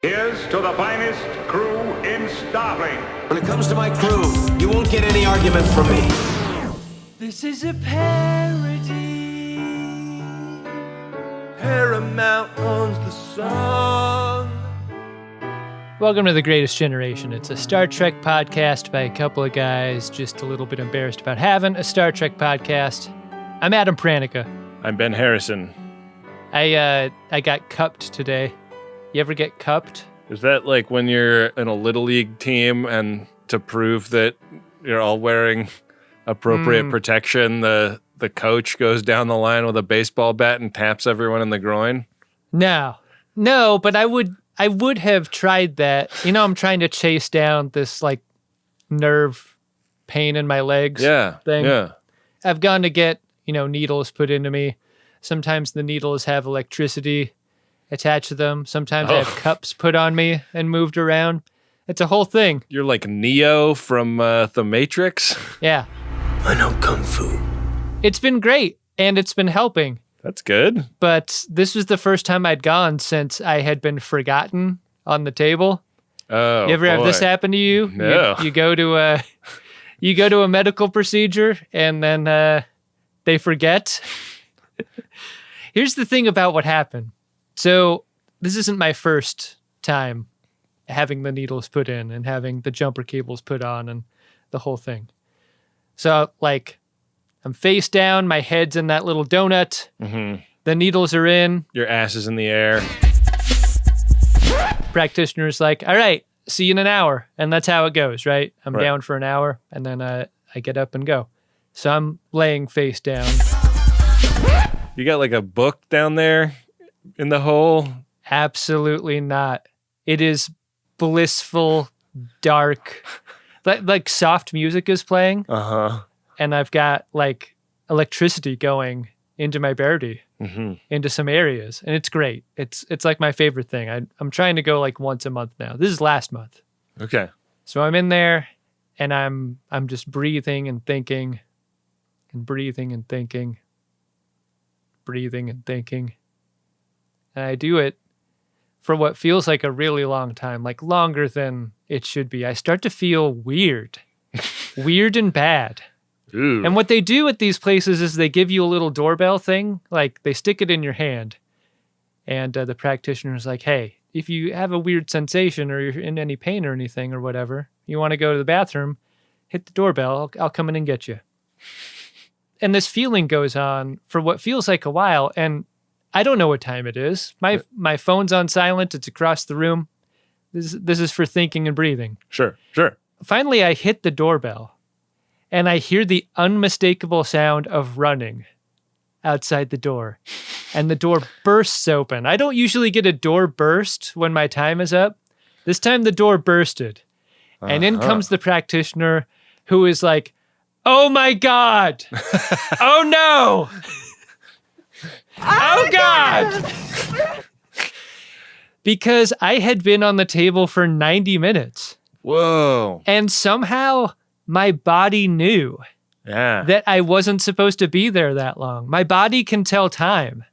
Here's to the finest crew in Starfleet. When it comes to my crew, you won't get any argument from me. This is a parody. Paramount owns the song. Welcome to The Greatest Generation. It's a Star Trek podcast by a couple of guys just a little bit embarrassed about having a Star Trek podcast. I'm Adam Pranica. I'm Ben Harrison. I got cupped today. You ever get cupped? Is that like when you're in a Little League team and to prove that you're all wearing appropriate protection, the coach goes down the line with a baseball bat and taps everyone in the groin? No, but I would have tried that. You know, I'm trying to chase down this like nerve pain in my legs thing. Yeah. I've gone to get, needles put into me. Sometimes the needles have electricity attached to them. Sometimes I have cups put on me and moved around. It's a whole thing. You're like Neo from The Matrix? Yeah. I know Kung Fu. It's been great, and it's been helping. That's good. But this was the first time I'd gone since I had been forgotten on the table. Oh, you ever have this happen to you? No. You go to a medical procedure, and then they forget. Here's the thing about what happened. So this isn't my first time having the needles put in and having the jumper cables put on and the whole thing. So I'm face down, my head's in that little donut. Mm-hmm. The needles are in. Your ass is in the air. Practitioner's like, all right, see you in an hour. And that's how it goes, right? I'm Right. down for an hour and then I get up and go. So I'm laying face down. You got like a book down there in the hole? Absolutely not. It is blissful, dark, like soft music is playing. Uh-huh. And I've got like electricity going into my body, into some areas. And it's great. It's like my favorite thing. I'm trying to go like once a month now. This is last month. Okay. So I'm in there and I'm just breathing and thinking and breathing and thinking, breathing and thinking. And I do it for what feels like a really long time, like longer than it should be. I start to feel weird, weird and bad. Ooh. And what they do at these places is they give you a little doorbell thing, like they stick it in your hand. And the practitioner is like, hey, if you have a weird sensation or you're in any pain or anything or whatever, you want to go to the bathroom, hit the doorbell, I'll come in and get you. And this feeling goes on for what feels like a while. And I don't know what time it is. My phone's on silent. It's across the room. This is for thinking and breathing. Sure. Finally, I hit the doorbell. And I hear the unmistakable sound of running outside the door. And the door bursts open. I don't usually get a door burst when my time is up. This time the door bursted. And in comes the practitioner who is like, oh my God. Oh no. Oh God. Because I had been on the table for 90 minutes. Whoa. And somehow my body knew that I wasn't supposed to be there that long. My body can tell time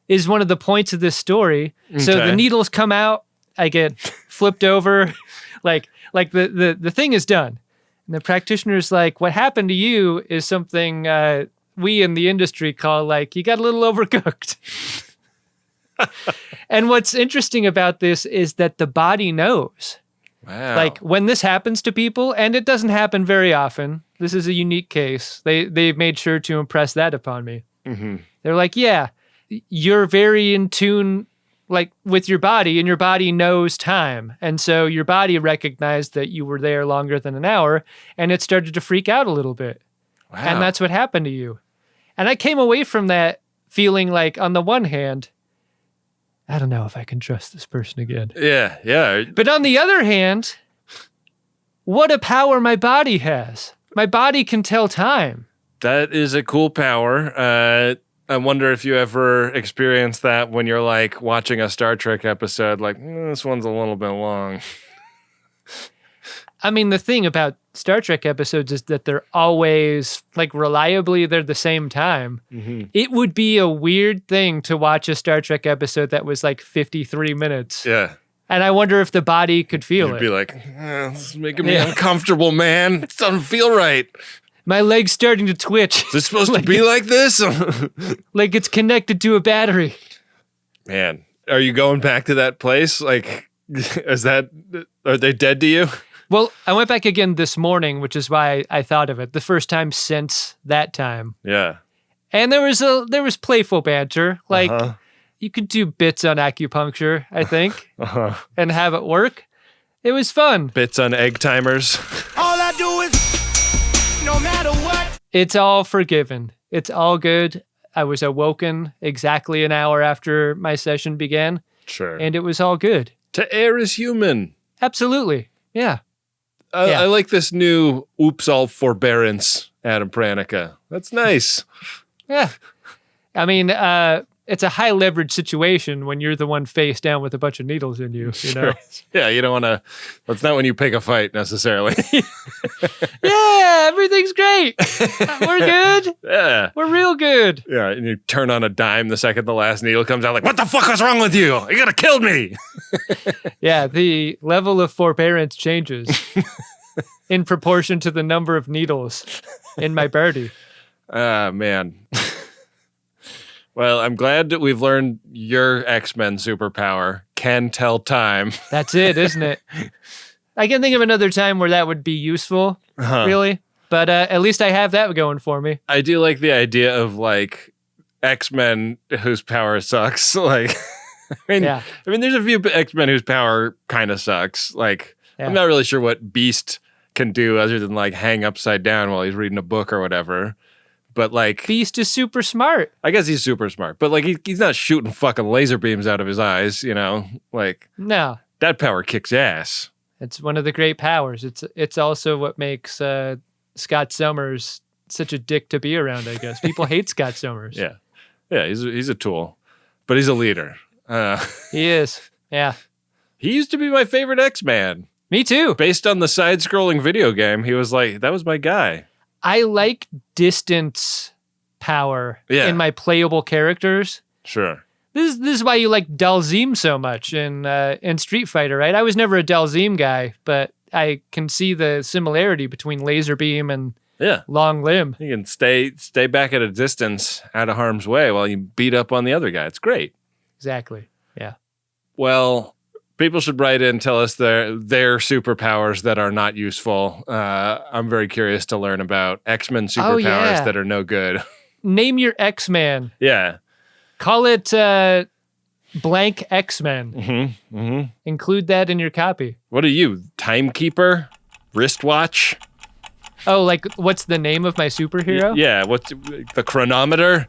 is one of the points of this story. Okay. So the needles come out, I get flipped over, like the thing is done. And the practitioner's like, what happened to you is something we in the industry call like, you got a little overcooked. And what's interesting about this is that the body knows. Wow. Like when this happens to people, and it doesn't happen very often, this is a unique case. They made sure to impress that upon me. Mm-hmm. They're like, yeah, you're very in tune like with your body, and your body knows time. And so your body recognized that you were there longer than an hour, and it started to freak out a little bit. Wow. And that's what happened to you. And I came away from that feeling like, on the one hand, I don't know if I can trust this person again. Yeah. But on the other hand, what a power my body has. My body can tell time. That is a cool power. I wonder if you ever experienced that when you're like watching a Star Trek episode, like, this one's a little bit long. I mean, the thing about Star Trek episodes is that they're always, like, reliably, they're the same time. Mm-hmm. It would be a weird thing to watch a Star Trek episode that was like 53 minutes. Yeah. And I wonder if the body could feel You'd it. be like, this is making me uncomfortable, man. It doesn't feel right. My leg's starting to twitch. Is it supposed to be like this? Like it's connected to a battery. Man, are you going back to that place? Like, are they dead to you? Well, I went back again this morning, which is why I thought of it. The first time since that time. Yeah. And there was playful banter. Like you could do bits on acupuncture, I think, and have it work. It was fun. Bits on egg timers. All I do is, no matter what. It's all forgiven. It's all good. I was awoken exactly an hour after my session began, Sure. and it was all good. To err is human. Absolutely. Yeah. I like this new oops all forbearance, Adam Pranica. That's nice. Yeah. I mean, it's a high leverage situation when you're the one face down with a bunch of needles in you, you know? Yeah, you don't want to, that's not when you pick a fight necessarily. Yeah, everything's great. We're good. Yeah. We're real good. Yeah, and you turn on a dime the second the last needle comes out like, what the fuck is wrong with you? You gotta kill me. Yeah, the level of forbearance changes in proportion to the number of needles in my birdie. Ah, man. Well, I'm glad that we've learned your X-Men superpower can tell time. That's it, isn't it? I can think of another time where that would be useful, really. But at least I have that going for me. I do like the idea of like X-Men whose power sucks. Like, I mean, there's a few X-Men whose power kind of sucks. Like, I'm not really sure what Beast can do other than like hang upside down while he's reading a book or whatever. But like, Beast is super smart. I guess he's super smart, but like he's not shooting fucking laser beams out of his eyes, you know? Like, No, that power kicks ass. it's one of the great powers. It's also what makes Scott Summers such a dick to be around, I guess. People hate Scott Summers. Yeah. Yeah, he's a tool, but he's a leader. He is. Yeah. He used to be my favorite X-Man. Me too. Based on the side-scrolling video game, he was like, that was my guy. I like distance power in my playable characters. Sure. This is why you like Dalzim so much in Street Fighter, right? I was never a Dalzim guy, but I can see the similarity between laser beam and long limb. You can stay back at a distance out of harm's way while you beat up on the other guy. It's great. Exactly. Yeah. Well, people should write in and tell us their superpowers that are not useful. I'm very curious to learn about X-Men superpowers that are no good. Name your X-Man. Yeah. Call it blank X-Men. Include that in your copy. What are you? Timekeeper? Wristwatch? Oh, like what's the name of my superhero? Yeah. What's the chronometer?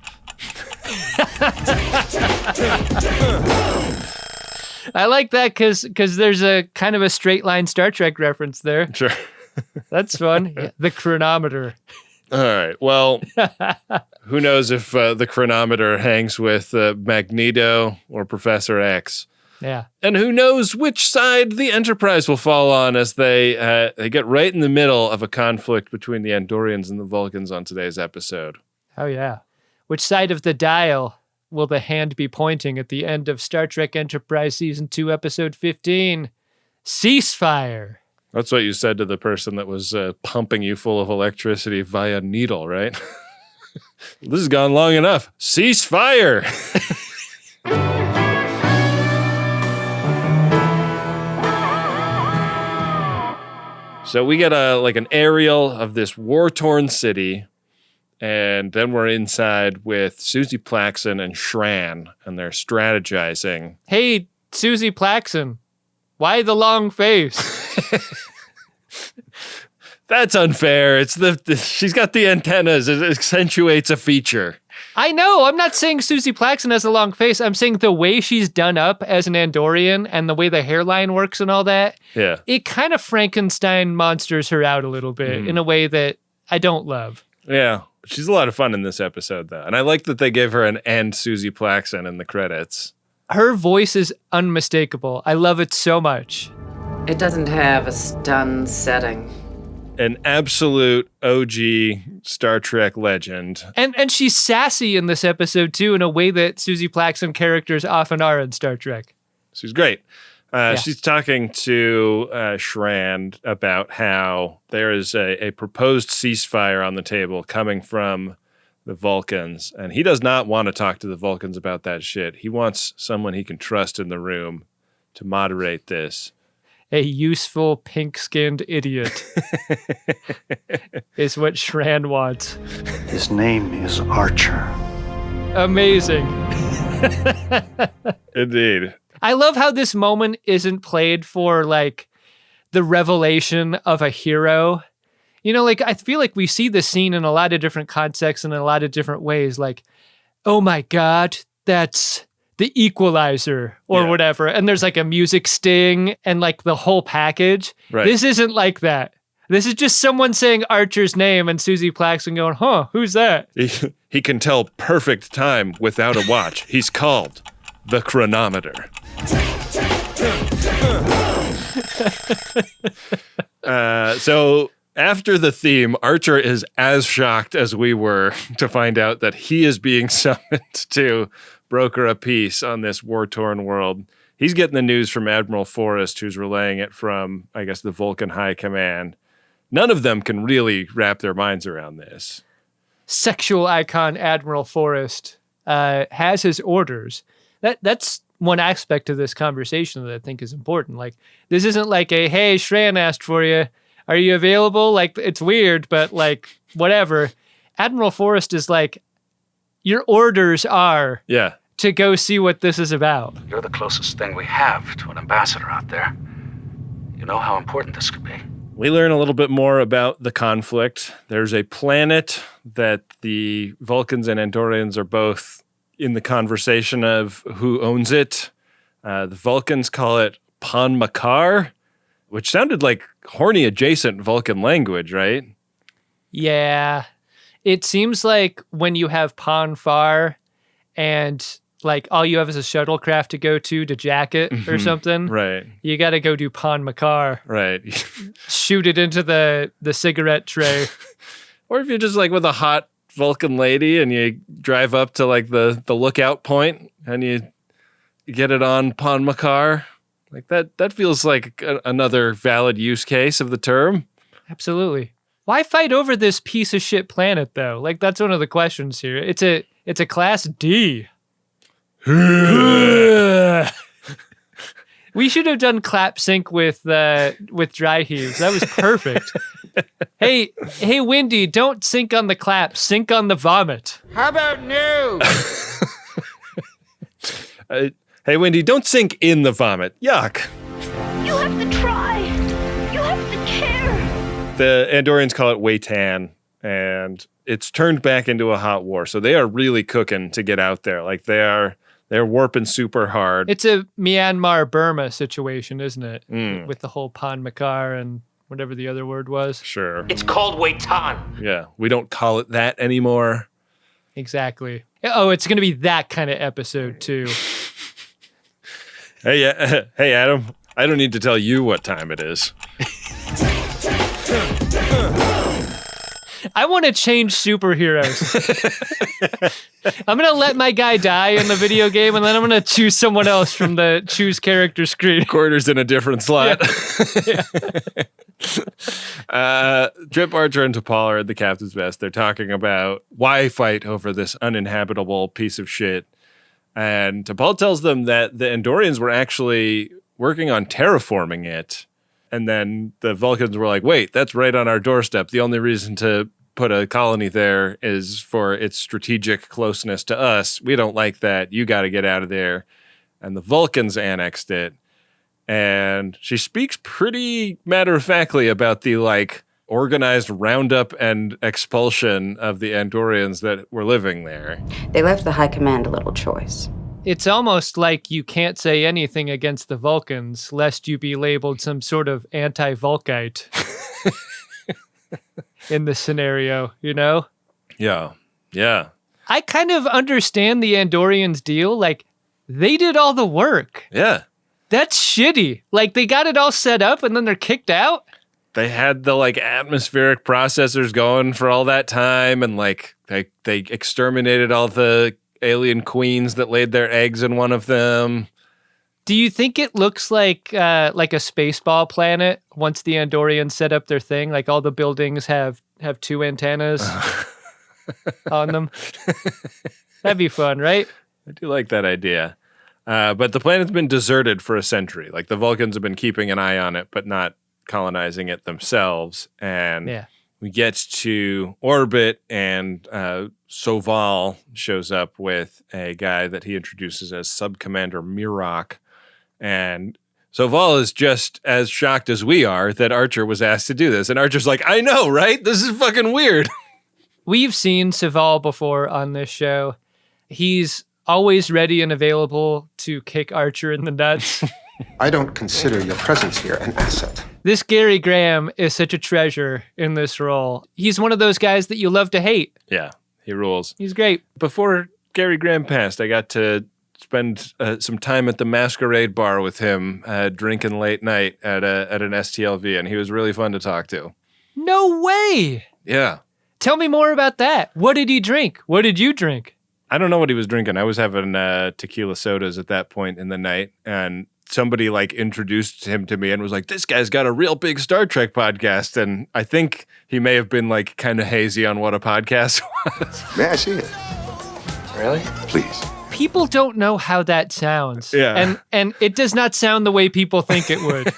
I like that because there's a kind of a straight line Star Trek reference there. Sure. That's fun. Yeah, the chronometer. All right. Well, who knows if the chronometer hangs with Magneto or Professor X. Yeah. And who knows which side the Enterprise will fall on as they get right in the middle of a conflict between the Andorians and the Vulcans on today's episode. Oh, yeah. Which side of the dial will the hand be pointing at the end of Star Trek Enterprise Season 2, Episode 15? Ceasefire. That's what you said to the person that was pumping you full of electricity via needle, right? This has gone long enough. Ceasefire! So we get an aerial of this war-torn city, and then we're inside with Suzie Plakson and Shran, and they're strategizing. Hey, Suzie Plakson, why the long face? That's unfair. It's she's got the antennas. It accentuates a feature. I know. I'm not saying Suzie Plakson has a long face. I'm saying the way she's done up as an Andorian and the way the hairline works and all that. Yeah. It kind of Frankenstein monsters her out a little bit in a way that I don't love. Yeah. She's a lot of fun in this episode, though. And I like that they gave her an "and Suzie Plakson" in the credits. Her voice is unmistakable. I love it so much. It doesn't have a stun setting. An absolute OG Star Trek legend. And she's sassy in this episode, too, in a way that Suzie Plakson characters often are in Star Trek. She's great. She's talking to Shran about how there is a proposed ceasefire on the table coming from the Vulcans, and he does not want to talk to the Vulcans about that shit. He wants someone he can trust in the room to moderate this. A useful pink-skinned idiot is what Shran wants. His name is Archer. Amazing. Indeed. I love how this moment isn't played for like the revelation of a hero. You know, like I feel like we see this scene in a lot of different contexts and in a lot of different ways. Like, oh my God, that's the Equalizer or whatever. And there's like a music sting and like the whole package. Right. This isn't like that. This is just someone saying Archer's name and Suzie Plakson going, huh, who's that? He can tell perfect time without a watch. He's called the chronometer. So after the theme, Archer is as shocked as we were to find out that he is being summoned to broker a peace on this war-torn world. He's getting the news from Admiral Forrest, who's relaying it from, I guess, the Vulcan High Command. None of them can really wrap their minds around this. Sexual icon Admiral Forrest has his orders. That's one aspect of this conversation that I think is important. Like, this isn't like a, hey, Shran asked for you. Are you available? Like, it's weird, but like, whatever. Admiral Forrest is like, your orders are to go see what this is about. You're the closest thing we have to an ambassador out there. You know how important this could be. We learn a little bit more about the conflict. There's a planet that the Vulcans and Andorians are both in the conversation of who owns it. The Vulcans call it Pon Makar, which sounded like horny adjacent Vulcan language, right? Yeah. It seems like when you have Pon Far and like all you have is a shuttlecraft to go to jack it or something. Right. You got to go do Pon Makar. Right. Shoot it into the cigarette tray. Or if you're just like with a hot Vulcan lady and you drive up to like the lookout point and you get it on Pon Makar, like that feels like another valid use case of the term. Absolutely. Why fight over this piece of shit planet though? Like that's one of the questions here. It's a class D. We should have done clap sync with dry heaves. That was perfect. Hey, Windy, don't sink on the clap. Sink on the vomit. How about no? Hey, Wendy, don't sink in the vomit. Yuck. You have to try. You have to care. The Andorians call it Weitan, and it's turned back into a hot war. So they are really cooking to get out there. Like they're warping super hard. It's a Myanmar-Burma situation, isn't it? Mm. With the whole Pon Makar and whatever the other word was. Sure. It's called Weitan. Yeah, we don't call it that anymore. Exactly. Oh, it's going to be that kind of episode, too. Hey, Adam, I don't need to tell you what time it is. I want to change superheroes. I'm going to let my guy die in the video game, and then I'm going to choose someone else from the choose character screen. Quarters in a different slot. Yeah. Trip, Archer, and T'Pol are at the captain's mess. They're talking about why fight over this uninhabitable piece of shit. And T'Pol tells them that the Andorians were actually working on terraforming it. And then the Vulcans were like, wait, that's right on our doorstep. The only reason to put a colony there is for its strategic closeness to us. We don't like that. You got to get out of there. And the Vulcans annexed it. And she speaks pretty matter-of-factly about the like organized roundup and expulsion of the Andorians that were living there. They left the High Command a little choice. It's almost like you can't say anything against the Vulcans lest you be labeled some sort of anti-Vulcite in this scenario, you know? Yeah. I kind of understand the Andorians' deal. Like, they did all the work. Yeah. That's shitty. Like, they got it all set up and then they're kicked out? They had the like atmospheric processors going for all that time, and like they exterminated all the alien queens that laid their eggs in one of them. Do you think it looks like a Spaceball planet once the Andorians set up their thing? Like all the buildings have 2 antennas on them? That'd be fun, right? I do like that idea. But the planet's been deserted for a century. Like the Vulcans have been keeping an eye on it, but not colonizing it themselves. And we get to orbit, and Soval shows up with a guy that he introduces as Sub-Commander Mirok. And Soval is just as shocked as we are that Archer was asked to do this. And Archer's like, I know, right? This is fucking weird. We've seen Soval before on this show. He's always ready and available to kick Archer in the nuts. I don't consider your presence here an asset. This Gary Graham is such a treasure in this role. He's one of those guys that you love to hate. Yeah, he rules. He's great. Before Gary Graham passed, I got to spend some time at the Masquerade Bar with him, drinking late night at an STLV, and he was really fun to talk to. No way! Yeah. Tell me more about that. What did he drink? What did you drink? I don't know what he was drinking. I was having tequila sodas at that point in the night, and somebody introduced him to me and was like, this guy's got a real big Star Trek podcast. And I think he may have been kind of hazy on what a podcast was. May I see it? Really? Please. People don't know how that sounds. Yeah. And it does not sound the way people think it would.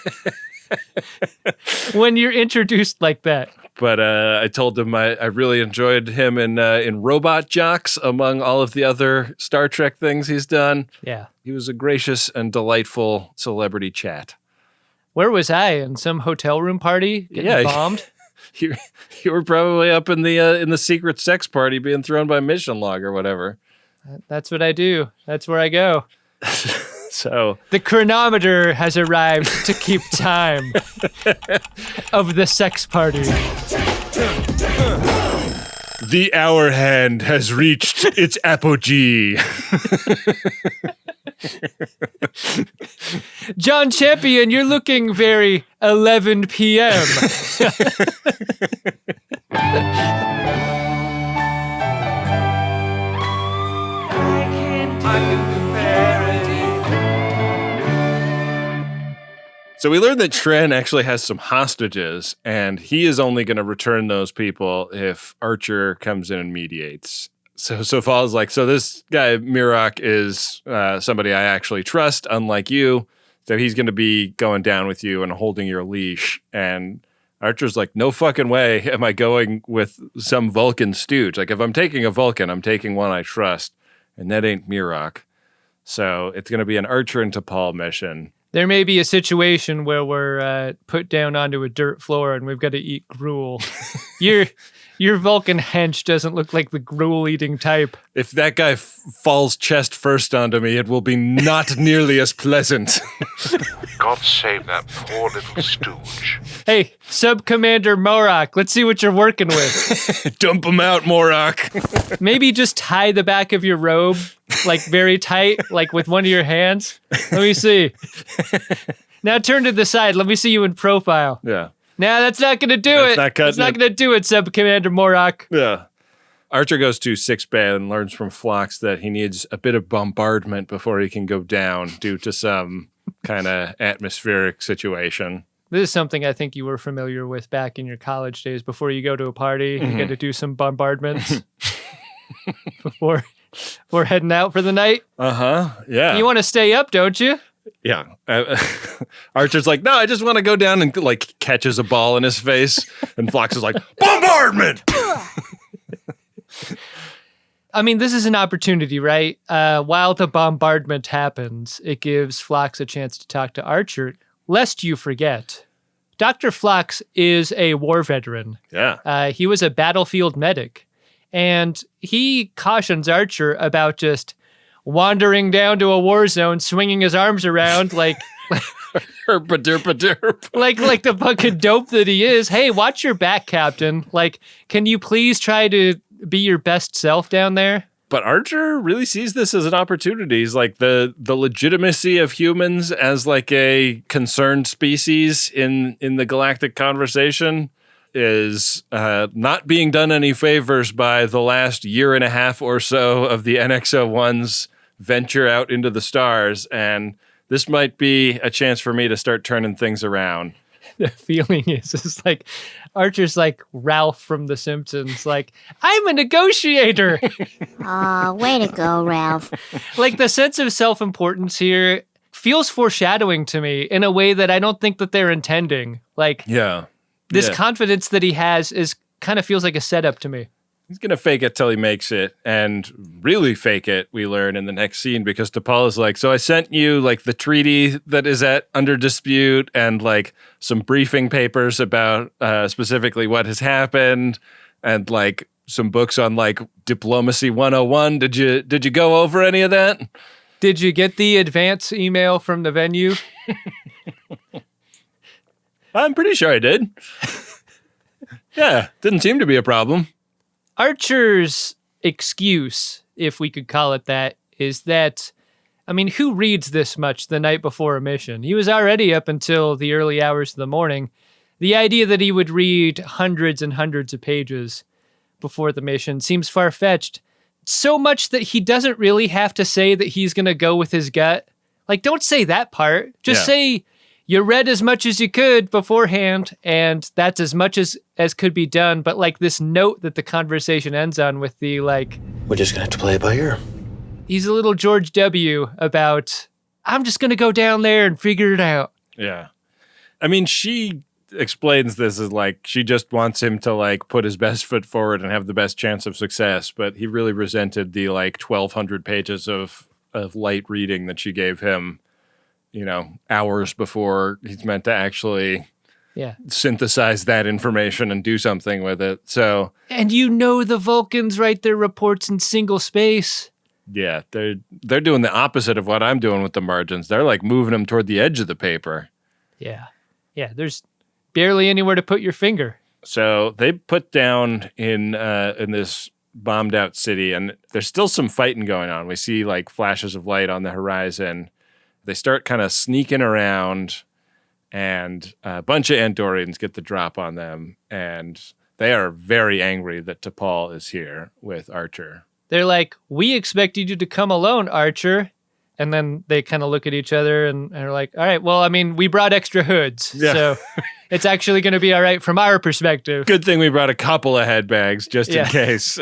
When you're introduced like that. But I told him I really enjoyed him in Robot Jocks, among all of the other Star Trek things he's done. Yeah. He was a gracious and delightful celebrity chat. Where was I? In some hotel room party getting bombed? You were probably up in the secret sex party being thrown by Mission Log or whatever. That's what I do. That's where I go. So the chronometer has arrived to keep time of the sex party. The hour hand has reached its apogee. John Champion, you're looking very 11 p.m. So we learned that Shran actually has some hostages, and he is only going to return those people if Archer comes in and mediates. So Soval's like, so this guy, Mirok, is somebody I actually trust, unlike you. So he's going to be going down with you and holding your leash. And Archer's like, no fucking way am I going with some Vulcan stooge. Like, if I'm taking a Vulcan, I'm taking one I trust. And that ain't Mirok. So it's going to be an Archer and T'Pol mission. There may be a situation where we're put down onto a dirt floor and we've got to eat gruel. Your Vulcan hench doesn't look like the gruel-eating type. If that guy falls chest first onto me, it will be not nearly as pleasant. God save that poor little stooge. Hey, Sub-Commander Morok, let's see what you're working with. Dump him out, Morok. Maybe just tie the back of your robe, very tight, with one of your hands. Let me see. Now turn to the side. Let me see you in profile. Yeah. Nah, that's not going to do it. That's not going to do it, Sub-Commander Morok. Yeah. Archer goes to sickbay and learns from Phlox that he needs a bit of bombardment before he can go down due to some kind of atmospheric situation. This is something I think you were familiar with back in your college days. Before you go to a party, you get to do some bombardments before we're heading out for the night. Uh-huh, yeah. You want to stay up, don't you? Yeah. Archer's like, no, I just want to go down and catches a ball in his face. And Phlox is like, bombardment! I mean, this is an opportunity, right? While the bombardment happens, it gives Phlox a chance to talk to Archer. Lest you forget, Dr. Phlox is a war veteran. Yeah. He was a battlefield medic. And he cautions Archer about just wandering down to a war zone, swinging his arms around like the fucking dope that he is. Hey, watch your back, Captain. Can you please try to be your best self down there? But Archer really sees this as an opportunity. He's like the legitimacy of humans as a concerned species in the galactic conversation is not being done any favors by the last year and a half or so of the NX-01's venture out into the stars. And this might be a chance for me to start turning things around. The feeling is it's like Archer's like Ralph from The Simpsons, like, I'm a negotiator. Aw, way to go, Ralph. Like the sense of self-importance here feels foreshadowing to me in a way that I don't think that they're intending. Like this confidence that he has is kind of feels like a setup to me. He's going to fake it till he makes it, and really fake it, we learn in the next scene, because T'Pol is like, so I sent you like the treaty that is under dispute and like some briefing papers about specifically what has happened and like some books on like diplomacy 101. Did you go over any of that? Did you get the advance email from the venue? I'm pretty sure I did. Yeah, didn't seem to be a problem. Archer's excuse, if we could call it that, is that, I mean, who reads this much the night before a mission? He was already up until the early hours of the morning. The idea that he would read hundreds and hundreds of pages before the mission seems far-fetched. So much that he doesn't really have to say that he's going to go with his gut. Like, don't say that part. Just say you read as much as you could beforehand, and that's as much as could be done. But like this note that the conversation ends on with the like, we're just gonna have to play it by ear. He's a little George W. about, I'm just gonna go down there and figure it out. Yeah. I mean, she explains this as like, she just wants him to like put his best foot forward and have the best chance of success. But he really resented the like 1,200 pages of light reading that she gave him, you know, hours before he's meant to actually synthesize that information and do something with it. So, and you know, the Vulcans write their reports in single space. Yeah, they're doing the opposite of what I'm doing with the margins. They're like moving them toward the edge of the paper. Yeah. Yeah, there's barely anywhere to put your finger. So they put down in this bombed out city, and there's still some fighting going on. We see like flashes of light on the horizon. They start kind of sneaking around, and a bunch of Andorians get the drop on them, and they are very angry that T'Pol is here with Archer. They're like, we expected you to come alone, Archer. And then they kind of look at each other and are like, all right, well, I mean, we brought extra hoods. So it's actually going to be all right from our perspective. Good thing we brought a couple of head bags just in case.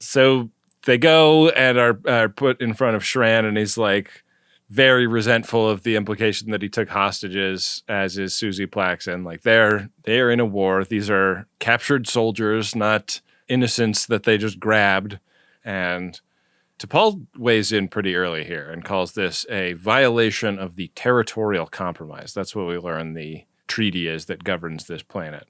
So they go and are put in front of Shran, and he's like, very resentful of the implication that he took hostages, as is Suzie Plakson. Like they are in a war. These are captured soldiers, not innocents that they just grabbed. And T'Pol weighs in pretty early here and calls this a violation of the territorial compromise. That's what we learn the treaty is that governs this planet.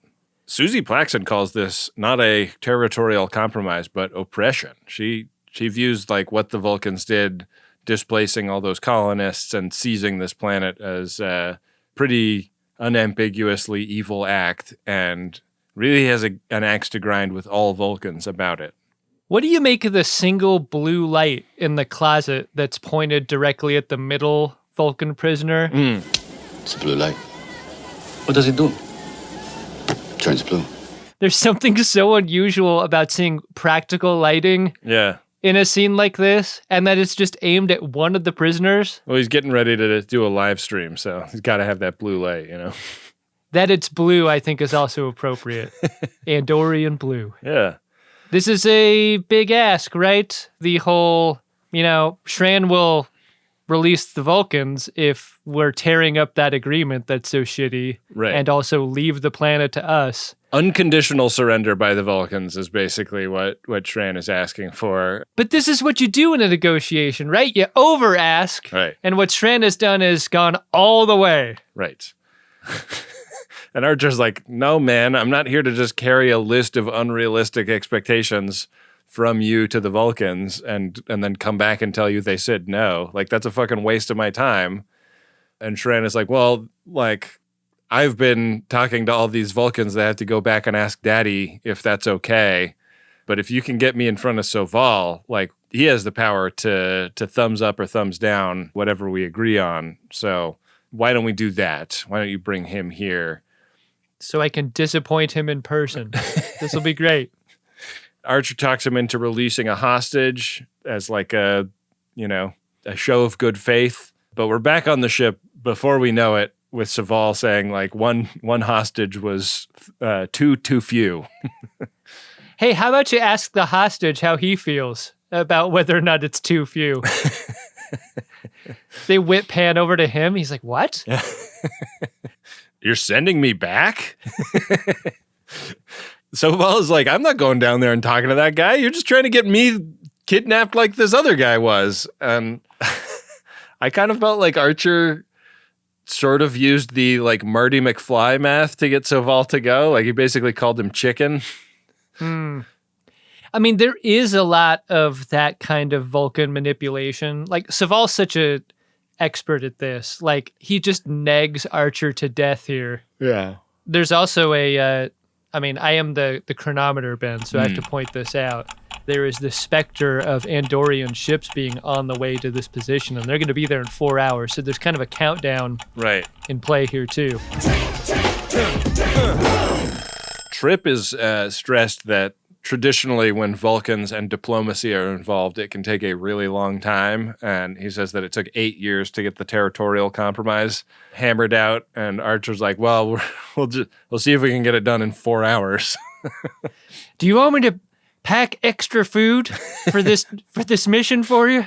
Suzie Plakson calls this not a territorial compromise, but oppression. She views like what the Vulcans did, displacing all those colonists and seizing this planet, as a pretty unambiguously evil act, and really has an axe to grind with all Vulcans about it. What do you make of the single blue light in the closet that's pointed directly at the middle Vulcan prisoner? It's a blue light. What does it do? Turns blue. There's something so unusual about seeing practical lighting. Yeah. In a scene like this, and that it's just aimed at one of the prisoners. Well, he's getting ready to do a live stream, so he's got to have that blue light, you know? That it's blue, I think, is also appropriate. Andorian blue. Yeah. This is a big ask, right? The whole, you know, Shran will release the Vulcans if we're tearing up that agreement that's so shitty. Right. And also leave the planet to us. Unconditional surrender by the Vulcans is basically what Shran is asking for. But this is what you do in a negotiation, right? You over-ask. Right. And what Shran has done is gone all the way. Right. And Archer's like, no, man, I'm not here to just carry a list of unrealistic expectations from you to the Vulcans and then come back and tell you they said no. Like, that's a fucking waste of my time. And Shran is like, well, like, I've been talking to all these Vulcans that had to go back and ask Daddy if that's okay. But if you can get me in front of Soval, like, he has the power to thumbs up or thumbs down whatever we agree on. So why don't we do that? Why don't you bring him here? So I can disappoint him in person. This will be great. Archer talks him into releasing a hostage as like a show of good faith. But we're back on the ship before we know it, with Soval saying like one hostage was too few. Hey, how about you ask the hostage how he feels about whether or not it's too few? They whip pan over to him. He's like, what? You're sending me back? Soval is like, I'm not going down there and talking to that guy. You're just trying to get me kidnapped like this other guy was. And I kind of felt like Archer sort of used the like Marty McFly math to get Soval to go. Like he basically called him chicken. I mean, there is a lot of that kind of Vulcan manipulation. Like Soval's such a expert at this. Like he just negs Archer to death here. Yeah. There's also I am the chronometer, Ben, so I have to point this out. There is the specter of Andorian ships being on the way to this position, and they're going to be there in 4 hours. So there's kind of a countdown in play here, too. Trip is stressed that traditionally when Vulcans and diplomacy are involved, it can take a really long time. And he says that it took 8 years to get the territorial compromise hammered out. And Archer's like, well, we'll see if we can get it done in 4 hours. Do you want me to pack extra food for this mission for you?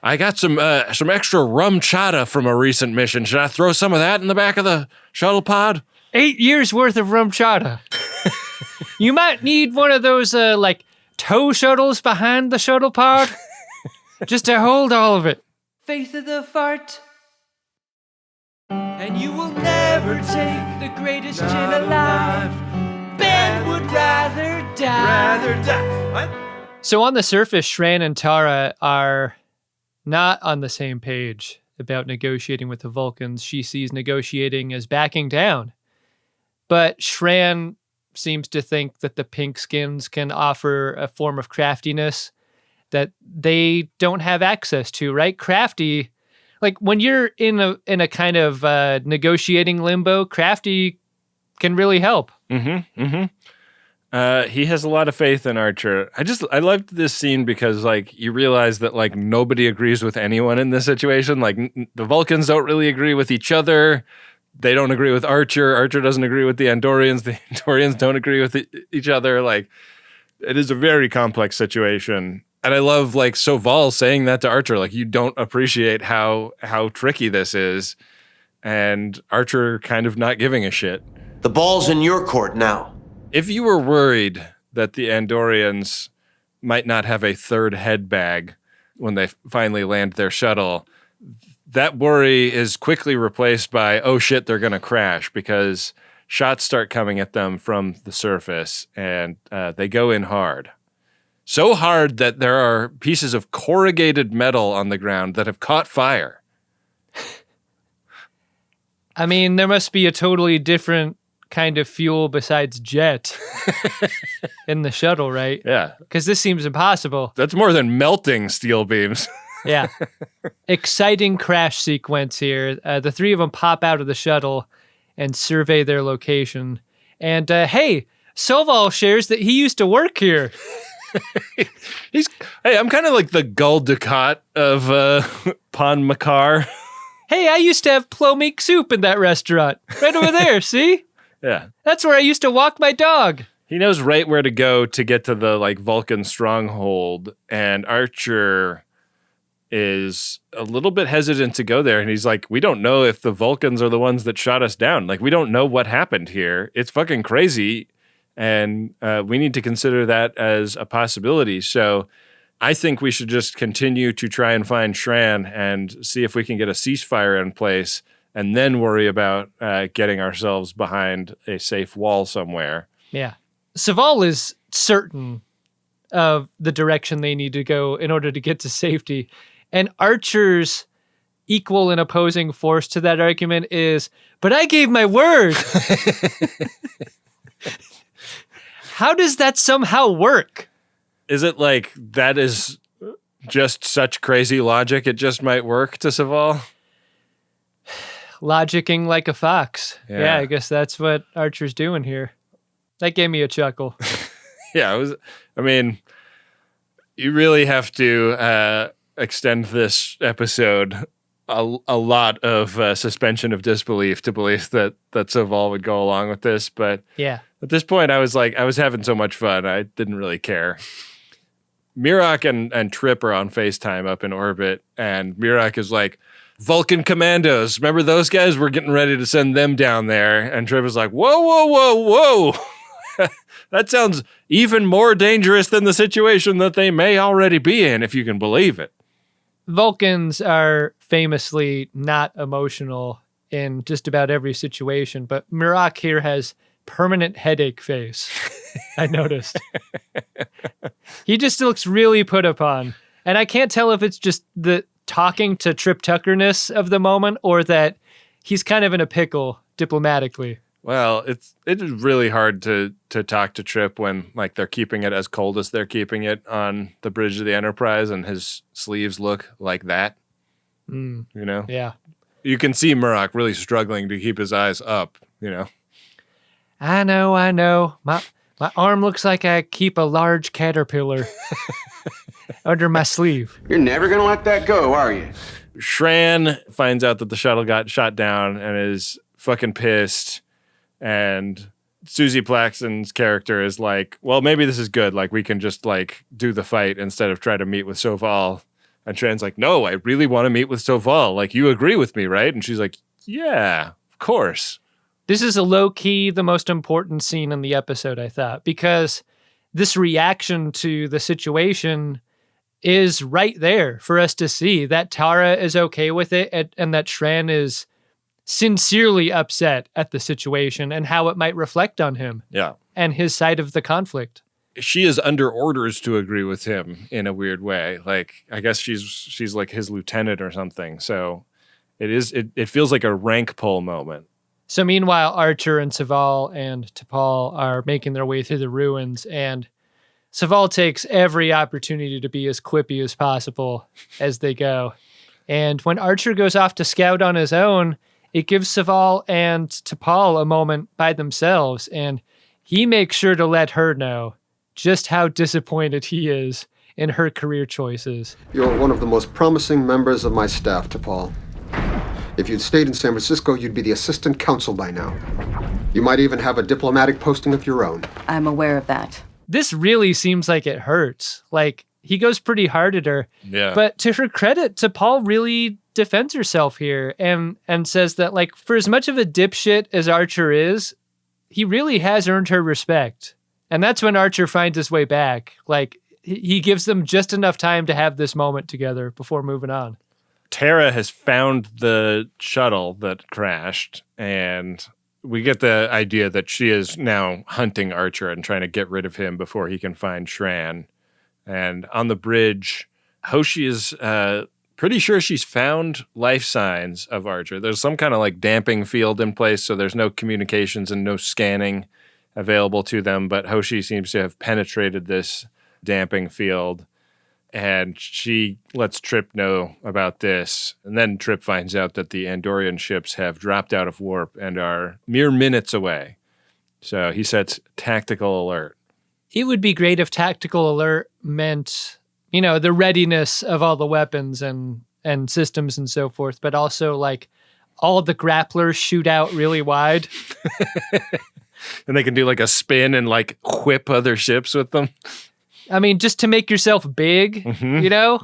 I got some extra RumChata from a recent mission. Should I throw some of that in the back of the shuttle pod? 8 years worth of RumChata. You might need one of those tow shuttles behind the shuttle pod just to hold all of it. Faith of the fart. And you will never take the greatest gin alive. Ben would rather die. What? So on the surface, Shran and Tara are not on the same page about negotiating with the Vulcans. She sees negotiating as backing down. But Shran seems to think that the pink skins can offer a form of craftiness that they don't have access to, right? Crafty, like when you're in a kind of negotiating limbo, crafty can really help. He has a lot of faith in Archer. I loved this scene because like you realize that like nobody agrees with anyone in this situation. Like the Vulcans don't really agree with each other. They don't agree with Archer. Archer doesn't agree with the Andorians. The Andorians don't agree with each other. Like, it is a very complex situation. And I love, like, Soval saying that to Archer. Like, you don't appreciate how tricky this is. And Archer kind of not giving a shit. The ball's in your court now. If you were worried that the Andorians might not have a third head bag when they finally land their shuttle, that worry is quickly replaced by, oh shit, they're going to crash, because shots start coming at them from the surface and they go in hard. So hard that there are pieces of corrugated metal on the ground that have caught fire. I mean, there must be a totally different kind of fuel besides jet in the shuttle, right? Yeah. Because this seems impossible. That's more than melting steel beams. Yeah. Exciting crash sequence here. The three of them pop out of the shuttle and survey their location. And hey, Soval shares that he used to work here. I'm kind of like the Gul Dukat of Pon Makar. Hey, I used to have plomeek soup in that restaurant. Right over there, see? Yeah. That's where I used to walk my dog. He knows right where to go to get to the like Vulcan stronghold, and Archer is a little bit hesitant to go there, and he's like, we don't know if the Vulcans are the ones that shot us down. Like, we don't know what happened here. It's fucking crazy, and we need to consider that as a possibility. So I think we should just continue to try and find Shran and see if we can get a ceasefire in place, and then worry about getting ourselves behind a safe wall somewhere. Yeah. Soval is certain of the direction they need to go in order to get to safety. And Archer's equal and opposing force to that argument is, but I gave my word. How does that somehow work? Is it like that is just such crazy logic, it just might work to Soval? Logicking like a fox. Yeah, I guess that's what Archer's doing here. That gave me a chuckle. Yeah, you really have to extend this episode a lot of suspension of disbelief to believe that Soval would go along with this. But Yeah. at this point, I was having so much fun. I didn't really care. Mirak and Trip are on FaceTime up in orbit, and Mirak is like, Vulcan commandos, remember those guys? We're getting ready to send them down there. And Trip is like, whoa, whoa, whoa, whoa. That sounds even more dangerous than the situation that they may already be in, if you can believe it. Vulcans are famously not emotional in just about every situation, but Mirak here has permanent headache face. I noticed. He just looks really put upon. And I can't tell if it's just the talking to Trip Tuckerness of the moment or that he's kind of in a pickle diplomatically. Well, it is really hard to talk to Trip when like they're keeping it as cold as they're keeping it on the bridge of the Enterprise and his sleeves look like that. You know? Yeah. You can see Mirak really struggling to keep his eyes up, you know? I know. My arm looks like I keep a large caterpillar under my sleeve. You're never going to let that go, are you? Shran finds out that the shuttle got shot down and is fucking pissed. And Suzie Plakson's character is like, well, maybe this is good. Like, we can just, like, do the fight instead of try to meet with Soval. And Shran's like, no, I really want to meet with Soval. Like, you agree with me, right? And she's like, yeah, of course. This is a low-key, the most important scene in the episode, I thought, because this reaction to the situation is right there for us to see. That Tara is okay with it and that Shran is sincerely upset at the situation and how it might reflect on him. Yeah. And his side of the conflict. She is under orders to agree with him in a weird way. Like, I guess she's like his lieutenant or something. So it feels like a rank pull moment. So meanwhile, Archer and Soval and T'Pol are making their way through the ruins, and Soval takes every opportunity to be as quippy as possible as they go. And when Archer goes off to scout on his own, it gives Soval and T'Pol a moment by themselves, and he makes sure to let her know just how disappointed he is in her career choices. You're one of the most promising members of my staff, T'Pol. If you'd stayed in San Francisco, you'd be the assistant consul by now. You might even have a diplomatic posting of your own. I'm aware of that. This really seems like it hurts. Like, he goes pretty hard at her. Yeah. But to her credit, T'Pol really defends herself here and says that, like, for as much of a dipshit as Archer is, he really has earned her respect. And that's when Archer finds his way back. Like, he gives them just enough time to have this moment together before moving on. Tara has found the shuttle that crashed, and we get the idea that she is now hunting Archer and trying to get rid of him before he can find Shran. And on the bridge, Hoshi is pretty sure she's found life signs of Archer. There's some kind of like damping field in place, so there's no communications and no scanning available to them, but Hoshi seems to have penetrated this damping field. And she lets Trip know about this. And then Trip finds out that the Andorian ships have dropped out of warp and are mere minutes away. So he sets tactical alert. It would be great if tactical alert meant, you know, the readiness of all the weapons and systems and so forth, but also like all of the grapplers shoot out really wide. And they can do like a spin and like whip other ships with them. I mean, just to make yourself big, you know,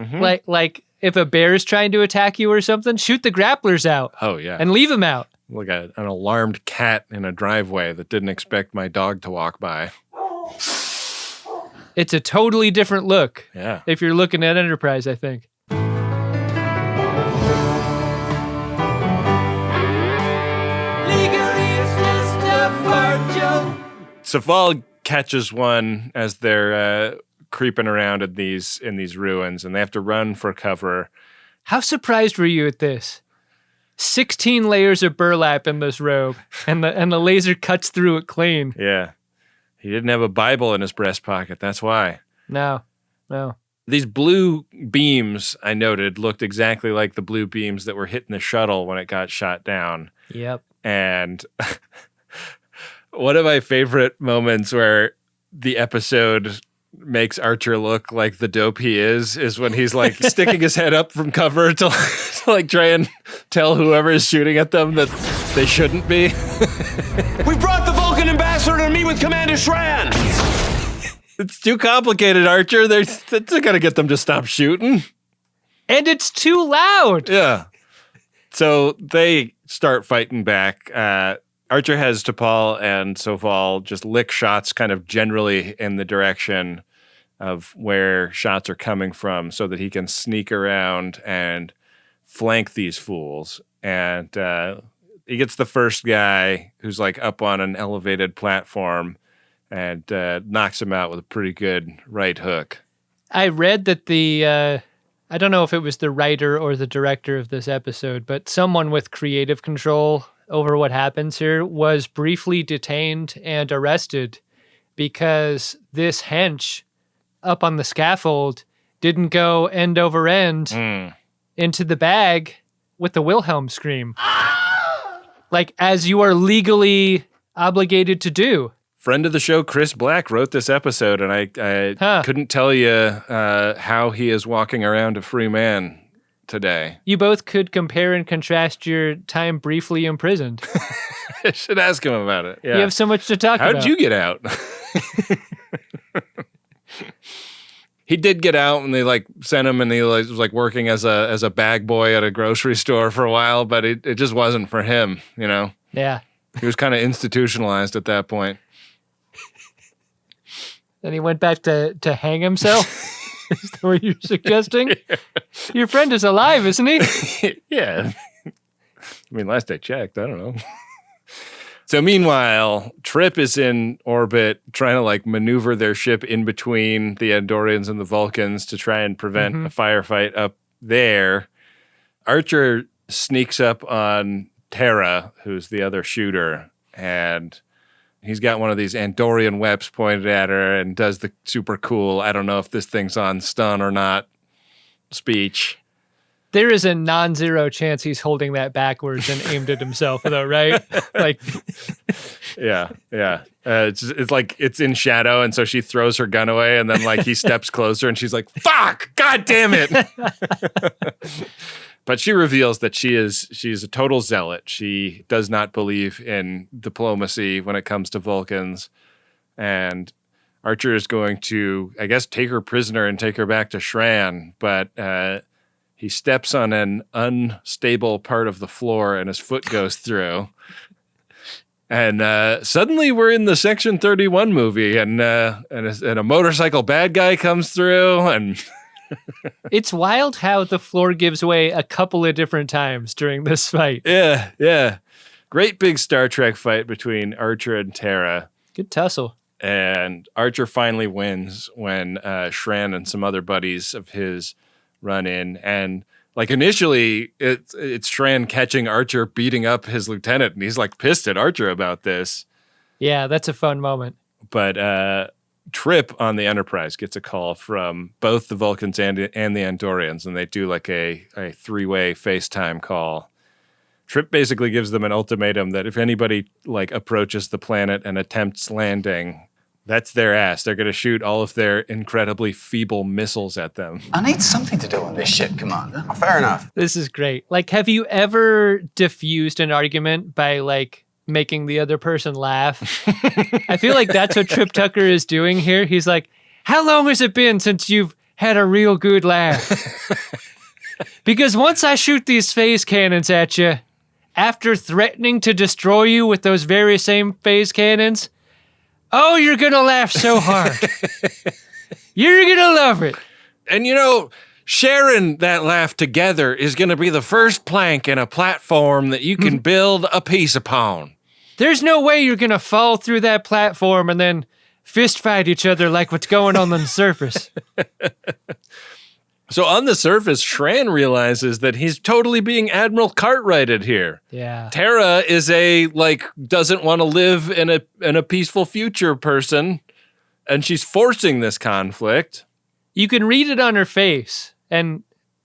like if a bear is trying to attack you or something, shoot the grapplers out. Oh, yeah. And leave them out. Like an alarmed cat in a driveway that didn't expect my dog to walk by. It's a totally different look. Yeah. If you're looking at Enterprise, I think. Soval catches one as they're creeping around in these ruins, and they have to run for cover. How surprised were you at this? 16 layers of burlap in this robe, and the laser cuts through it clean. Yeah. He didn't have a Bible in his breast pocket, that's why. No. These blue beams, I noted, looked exactly like the blue beams that were hitting the shuttle when it got shot down. Yep. And one of my favorite moments where the episode makes Archer look like the dope he is when he's like sticking his head up from cover to like try and tell whoever is shooting at them that they shouldn't be. We brought the Vulcan ambassador to meet with Commander Shran. It's too complicated, Archer. That's not gonna get them to stop shooting. And it's too loud. Yeah. So they start fighting back. Archer has T'Pol and Soval just lick shots kind of generally in the direction of where shots are coming from so that he can sneak around and flank these fools. And he gets the first guy who's like up on an elevated platform and knocks him out with a pretty good right hook. I read that I don't know if it was the writer or the director of this episode, but someone with creative control over what happens here was briefly detained and arrested because this hench up on the scaffold didn't go end over end into the bag with the Wilhelm scream. Like, as you are legally obligated to do. Friend of the show, Chris Black, wrote this episode, and I couldn't tell you how he is walking around a free man today. You both could compare and contrast your time briefly imprisoned. I should ask him about it. Yeah. You have so much to talk about. How'd you get out? He did get out, and they like sent him, and he was like working as a bag boy at a grocery store for a while, but it just wasn't for him, you know? Yeah. He was kind of institutionalized at that point. Then he went back to hang himself? Is that what you're suggesting? Yeah. Your friend is alive, isn't he? Yeah. I mean, last I checked, I don't know. So meanwhile, Trip is in orbit trying to like maneuver their ship in between the Andorians and the Vulcans to try and prevent a firefight up there. Archer sneaks up on Terra, who's the other shooter, and he's got one of these Andorian webs pointed at her and does the super cool, I don't know if this thing's on stun or not speech. There is a non-zero chance he's holding that backwards and aimed at himself, though, right? Like, yeah. It's like it's in shadow, and so she throws her gun away, and then like he steps closer, and she's like, "Fuck! God damn it!" But she reveals that she's a total zealot. She does not believe in diplomacy when it comes to Vulcans, and Archer is going to, I guess, take her prisoner and take her back to Shran, but he steps on an unstable part of the floor and his foot goes through. And suddenly we're in the Section 31 movie, and a motorcycle bad guy comes through. And it's wild how the floor gives way a couple of different times during this fight. Yeah. Great big Star Trek fight between Archer and Terra. Good tussle. And Archer finally wins when Shran and some other buddies of his run in, and like initially it's Shran catching Archer beating up his lieutenant, and he's like pissed at Archer about this. Yeah, that's a fun moment. But Trip on the Enterprise gets a call from both the Vulcans and the Andorians, and they do like a three-way FaceTime call. Trip basically gives them an ultimatum that if anybody like approaches the planet and attempts landing, that's their ass. They're going to shoot all of their incredibly feeble missiles at them. I need something to do on this ship, Commander. Oh, fair enough. This is great. Like, have you ever diffused an argument by, like, making the other person laugh? I feel like that's what Trip Tucker is doing here. He's like, how long has it been since you've had a real good laugh? Because once I shoot these phase cannons at you, after threatening to destroy you with those very same phase cannons, oh, you're going to laugh so hard. You're going to love it. And you know, sharing that laugh together is going to be the first plank in a platform that you can build a peace upon. There's no way you're going to fall through that platform and then fist fight each other like what's going on the surface. So on the surface, Shran realizes that he's totally being Admiral Cartwrighted here. Yeah. Terra is doesn't want to live in a peaceful future person, and she's forcing this conflict. You can read it on her face, and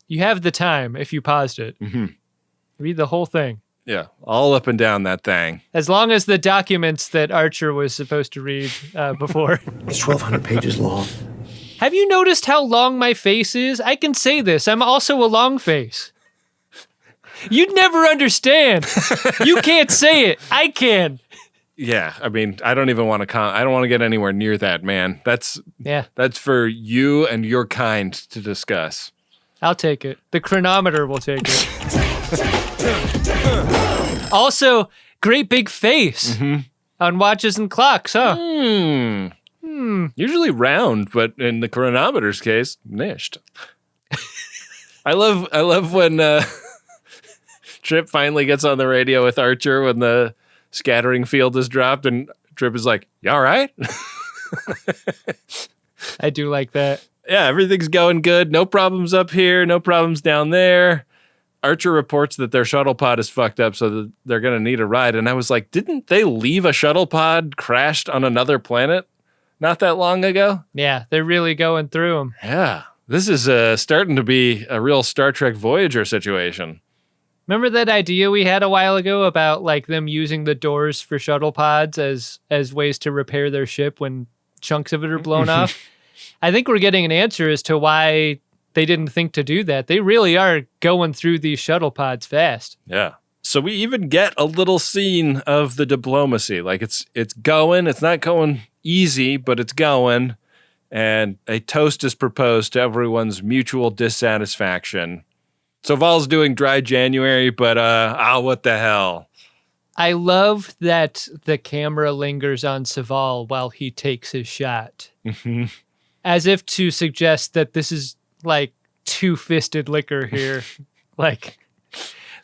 you have the time if you paused it. Mm-hmm. Read the whole thing. Yeah, all up and down that thing. As long as the documents that Archer was supposed to read before. It's 1,200 pages long. Have you noticed how long my face is? I can say this. I'm also a long face. You'd never understand. You can't say it. I can. Yeah, I mean, I don't even want to I don't want to get anywhere near that, man. That's for you and your kind to discuss. I'll take it. The chronometer will take it. Also, great big face on watches and clocks, huh? Usually round, but in the chronometer's case, nished. I love when Trip finally gets on the radio with Archer when the scattering field is dropped, and Trip is like, "You all right?" I do like that. Yeah, everything's going good. No problems up here. No problems down there. Archer reports that their shuttle pod is fucked up, so that they're going to need a ride. And I was like, didn't they leave a shuttle pod crashed on another planet not that long ago? Yeah, they're really going through them. Yeah, this is starting to be a real Star Trek Voyager situation. Remember that idea we had a while ago about like them using the doors for shuttle pods as ways to repair their ship when chunks of it are blown off? I think we're getting an answer as to why they didn't think to do that. They really are going through these shuttle pods fast. Yeah. So we even get a little scene of the diplomacy. Like it's going. It's not going easy, but it's going. And a toast is proposed to everyone's mutual dissatisfaction. Soval's doing dry January, but what the hell? I love that the camera lingers on Soval while he takes his shot. Mm-hmm. As if to suggest that this is like two-fisted liquor here. Like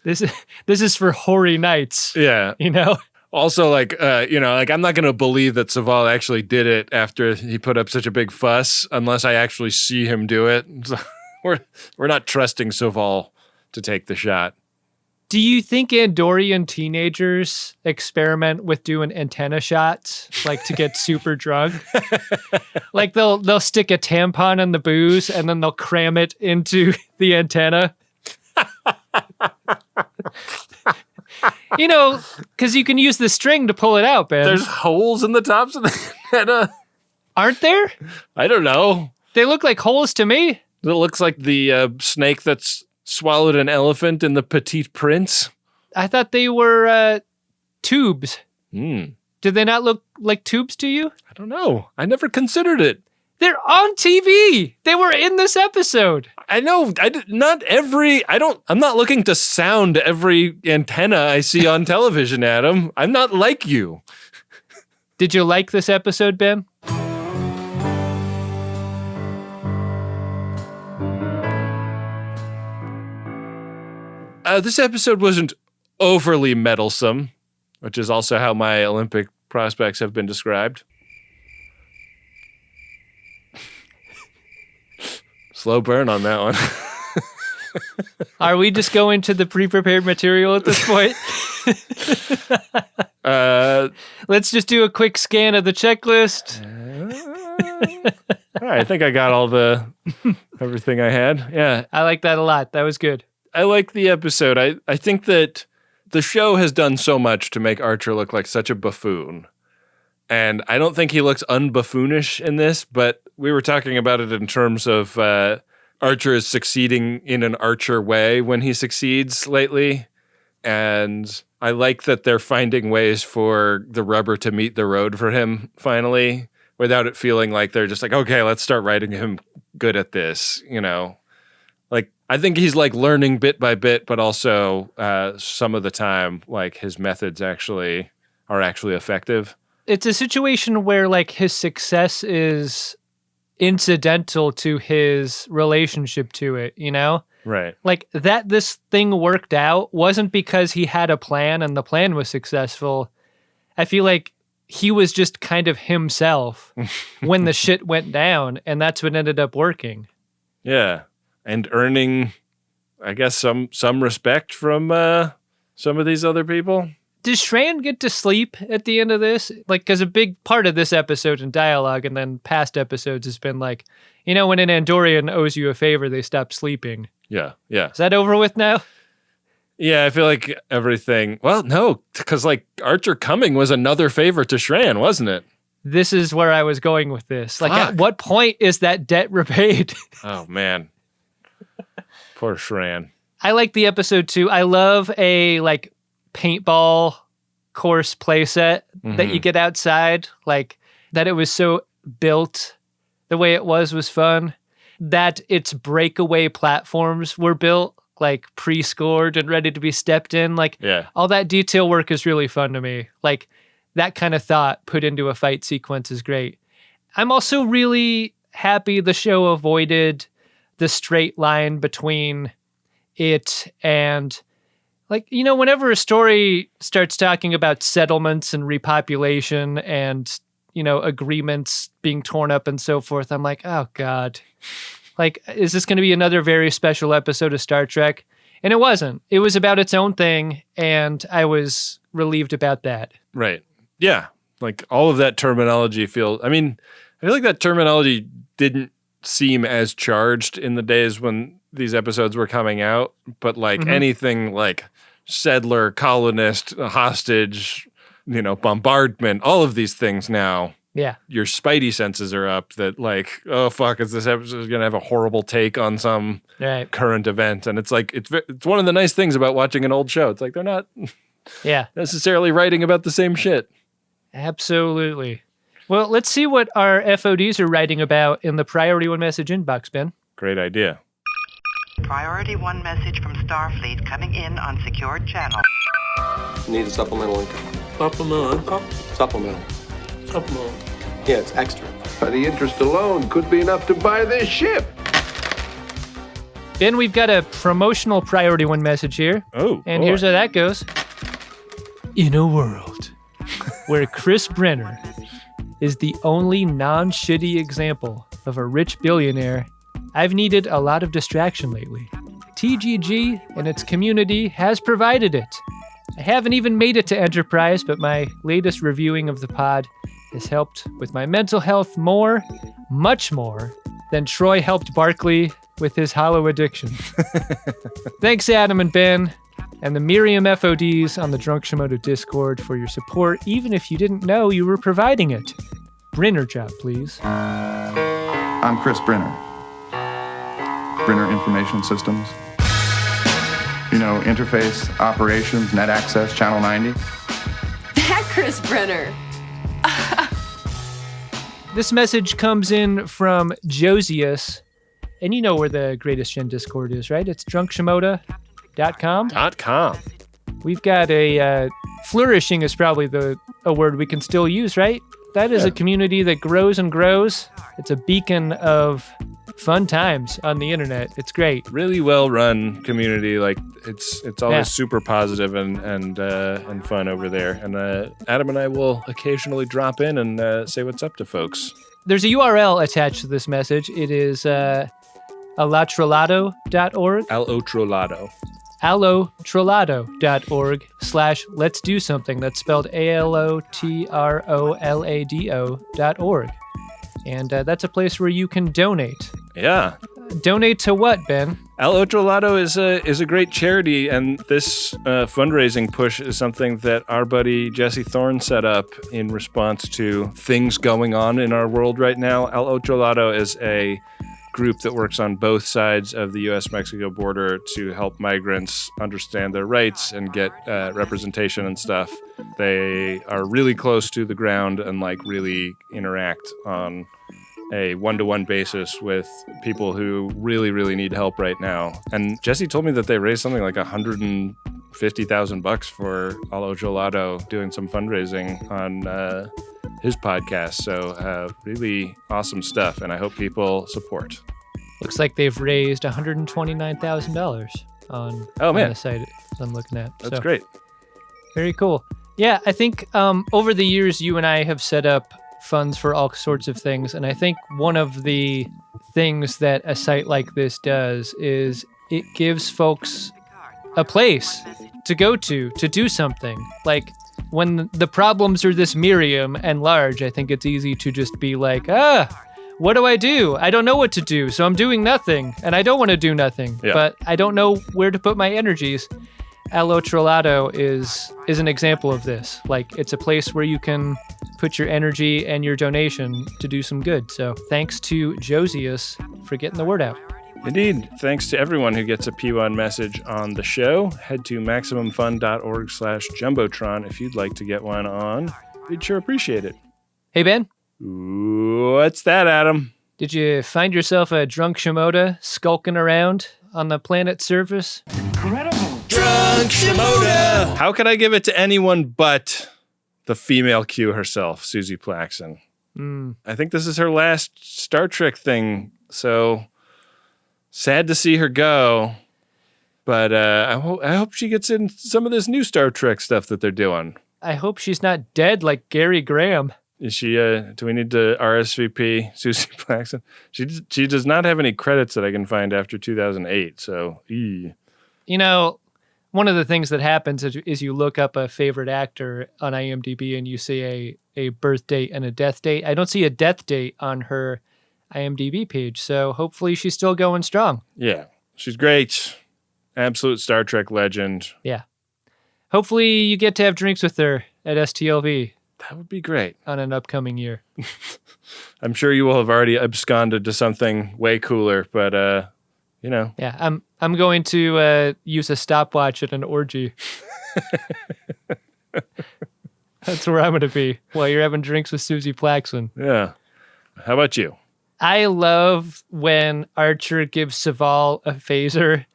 this is for hoary nights. Yeah. You know? Also, like I'm not going to believe that Soval actually did it after he put up such a big fuss unless I actually see him do it. So we're not trusting Soval to take the shot. Do you think Andorian teenagers experiment with doing antenna shots, like to get super drunk? Like they'll stick a tampon in the booze and then they'll cram it into the antenna. You know, because you can use the string to pull it out, Ben. There's holes in the tops of the antenna. Aren't there? I don't know. They look like holes to me. It looks like the snake that's swallowed an elephant in The Petite Prince. I thought they were tubes. Did they not look like tubes to you? I don't know. I never considered it. They're on TV. They were in this episode. I know. I'm not looking to sound every antenna I see on television, Adam. I'm not like you. Did you like this episode, Ben? This episode wasn't overly meddlesome, which is also how my Olympic prospects have been described. Slow burn on that one. Are we just going to the pre-prepared material at this point? Let's just do a quick scan of the checklist. All right, I think I got everything I had. Yeah. I like that a lot. That was good. I like the episode. I think that the show has done so much to make Archer look like such a buffoon. And I don't think he looks unbuffoonish in this, but we were talking about it in terms of Archer is succeeding in an Archer way when he succeeds lately. And I like that they're finding ways for the rubber to meet the road for him finally, without it feeling like they're just like, okay, let's start writing him good at this, you know? Like, I think he's like learning bit by bit, but also some of the time, like his methods are actually effective. It's a situation where like his success is incidental to his relationship to it, you know? Right. Like that this thing worked out wasn't because he had a plan and the plan was successful. I feel like he was just kind of himself when the shit went down, and that's what ended up working. Yeah. And earning, I guess, some respect from some of these other people. Does Shran get to sleep at the end of this? Like, because a big part of this episode and dialogue and then past episodes has been like, you know, when an Andorian owes you a favor, they stop sleeping. Yeah, yeah. Is that over with now? Yeah, I feel like everything... Well, no, because like Archer coming was another favor to Shran, wasn't it? this is where I was going with this. Like, Fuck. at what point is that debt repaid? Oh, man. Poor Shran. I like the episode too. I love a like paintball course playset that you get outside. Like that it was so built the way it was fun. That its breakaway platforms were built like pre-scored and ready to be stepped in. Like all that detail work is really fun to me. Like that kind of thought put into a fight sequence is great. I'm also really happy the show avoided the straight line between it and like, you know, whenever a story starts talking about settlements and repopulation and, you know, agreements being torn up and so forth, I'm like, oh God, like, is this going to be another very special episode of Star Trek? And it wasn't. It was about its own thing. And I was relieved about that. Right. Yeah. Like all of that terminology I feel like that terminology didn't seem as charged in the days when these episodes were coming out, but like anything like settler, colonist, hostage, you know, bombardment, all of these things now. Yeah. Your spidey senses are up that like, oh fuck, is this episode going to have a horrible take on some current event? And it's like, it's one of the nice things about watching an old show. It's like, they're not necessarily writing about the same shit. Absolutely. Well, let's see what our FODs are writing about in the Priority 1 message inbox, Ben. Great idea. Priority 1 message from Starfleet coming in on secured channel. Need a supplemental income. Supplemental income? Supplemental. Supplemental. Yeah, it's extra. The interest alone could be enough to buy this ship. Ben, we've got a promotional Priority 1 message here. Oh, and here's how that goes. In a world where Chris Brenner is the only non-shitty example of a rich billionaire, I've needed a lot of distraction lately. TGG and its community has provided it. I haven't even made it to Enterprise, but my latest reviewing of the pod has helped with my mental health much more, than Troy helped Barkley with his hollow addiction. Thanks, Adam and Ben, and the Miriam FODs on the Drunk Shimoda Discord for your support, even if you didn't know you were providing it. Brenner job, please. I'm Chris Brenner. Brenner Information Systems. You know, interface, operations, net access, channel 90. That Chris Brenner. This message comes in from Josias, and you know where the Greatest Gen Discord is, right? It's drunkshimoda.com. We've got a flourishing is probably a word we can still use, right? That is a community that grows and grows. It's a beacon of fun times on the internet. It's great. Really well run community. Like it's always super positive and fun over there. And Adam and I will occasionally drop in and say what's up to folks. There's a URL attached to this message. It is allotrolado.org. allotrolado.org/let's do something. That's spelled ALOTROLADO.org. And that's a place where you can donate. Yeah. Donate to what, Ben? Al Otrolado is a great charity, and this fundraising push is something that our buddy Jesse Thorne set up in response to things going on in our world right now. Al Otrolado is a group that works on both sides of the U.S.-Mexico border to help migrants understand their rights and get representation and stuff. They are really close to the ground and like really interact on a one-to-one basis with people who really, really need help right now. And Jesse told me that they raised something like $150,000 for Al Otrolado doing some fundraising on his podcast. So really awesome stuff, and I hope people support. Looks like they've raised $129,000 on the site I'm looking at. That's great. Very cool. Yeah, I think over the years, you and I have set up funds for all sorts of things, and I think one of the things that a site like this does is it gives folks a place to go to do something. Like, when the problems are this Miriam and large, I think it's easy to just be like, what do? I don't know what to do, so I'm doing nothing, and I don't want to do nothing, but I don't know where to put my energies. Al Otrolado is an example of this. Like, it's a place where you can put your energy and your donation to do some good. So thanks to Josias for getting the word out. Indeed. Thanks to everyone who gets a P1 message on the show. Head to MaximumFun.org/Jumbotron if you'd like to get one on. We'd sure appreciate it. Hey, Ben. What's that, Adam? Did you find yourself a drunk Shimoda skulking around on the planet's surface? Incredible. Drunk Shimoda! How could I give it to anyone but the female Q herself, Suzie Plakson? I think this is her last Star Trek thing, so sad to see her go. But I hope she gets in some of this new Star Trek stuff that they're doing. I hope she's not dead like Gary Graham. Is she? Do we need to RSVP Suzie Plakson? She does not have any credits that I can find after 2008. So, You know, one of the things that happens is you look up a favorite actor on IMDb and you see a birth date and a death date. I don't see a death date on her IMDb page, so hopefully she's still going strong. Yeah, she's great. Absolute Star Trek legend. Yeah. Hopefully you get to have drinks with her at STLV. That would be great. On an upcoming year. I'm sure you will have already absconded to something way cooler, but Yeah, I'm going to use a stopwatch at an orgy. That's where I'm going to be while you're having drinks with Suzie Plakson. Yeah. How about you? I love when Archer gives Soval a phaser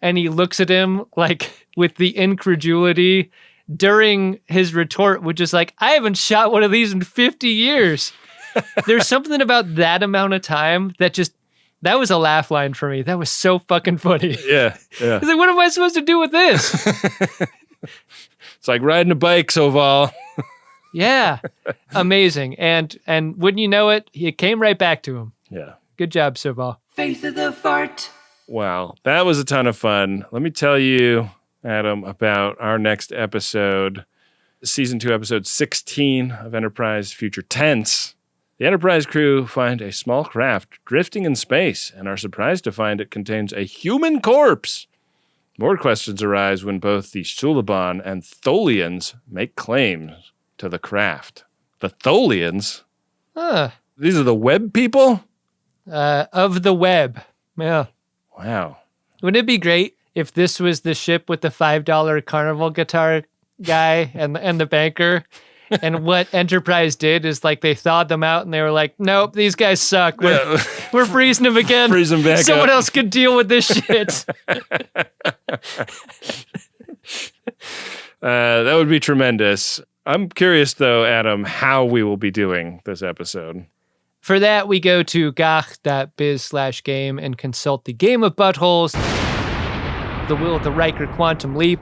and he looks at him like with the incredulity during his retort, which is like, I haven't shot one of these in 50 years. There's something about that amount of time that was a laugh line for me. That was so fucking funny. Yeah. He's like, what am I supposed to do with this? It's like riding a bike, Soval. Yeah. Amazing. And wouldn't you know it, came right back to him. Yeah. Good job, Soval. Faith of the fart. Wow. That was a ton of fun. Let me tell you, Adam, about our next episode, Season 2, Episode 16 of Enterprise Future Tense. The Enterprise crew find a small craft drifting in space and are surprised to find it contains a human corpse. More questions arise when both the Suliban and Tholians make claims to the craft. The Tholians? These are the web people? Of the web. Yeah. Wow. Wouldn't it be great if this was the ship with the $5 carnival guitar guy and the banker? And what Enterprise did is like they thawed them out and they were like, nope, these guys suck. We're freezing them again. Freeze them back Someone up. else could deal with this shit. That would be tremendous. I'm curious, though, Adam, how we will be doing this episode. For that, we go to gach.biz/game and consult the Game of Buttholes, the Will of the Riker Quantum Leap.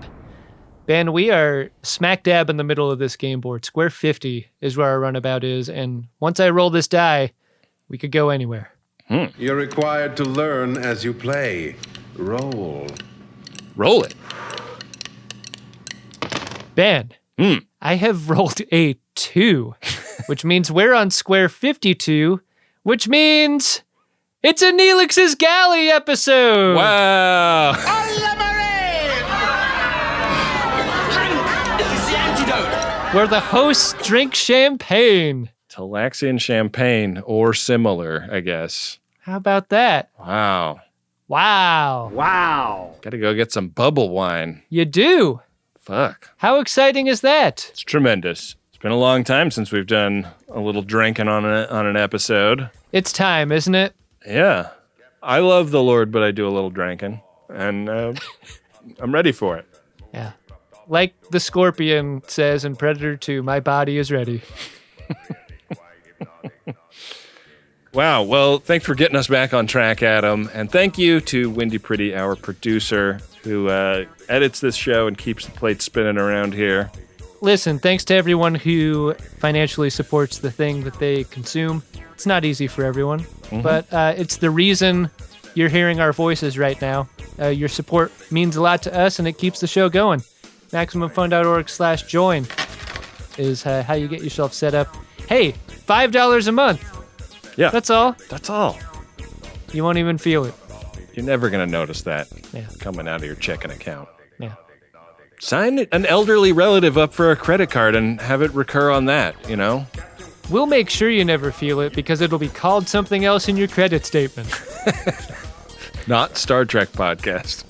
Ben, we are smack dab in the middle of this game board. Square 50 is where our runabout is, and once I roll this die, we could go anywhere. You're required to learn as you play. Roll. Roll it. Ben, I have rolled a 2, which means we're on square 52, which means it's a Neelix's Galley episode. Wow. Where the hosts drink champagne. Talaxian champagne or similar, I guess. How about that? Wow. Wow. Gotta go get some bubble wine. You do? Fuck. How exciting is that? It's tremendous. It's been a long time since we've done a little drinking on an episode. It's time, isn't it? Yeah. I love the Lord, but I do a little drinking. And I'm ready for it. Yeah. Like the Scorpion says in Predator 2, my body is ready. Wow. Well, thanks for getting us back on track, Adam. And thank you to Windy Pretty, our producer, who edits this show and keeps the plate spinning around here. Listen, thanks to everyone who financially supports the thing that they consume. It's not easy for everyone, but it's the reason you're hearing our voices right now. Your support means a lot to us, and it keeps the show going. MaximumFun.org/join is how you get yourself set up. Hey, $5 a month. Yeah. That's all. That's all. You won't even feel it. You're never going to notice that coming out of your checking account. Yeah. Sign an elderly relative up for a credit card and have it recur on that, you know? We'll make sure you never feel it because it'll be called something else in your credit statement. Not Star Trek podcast.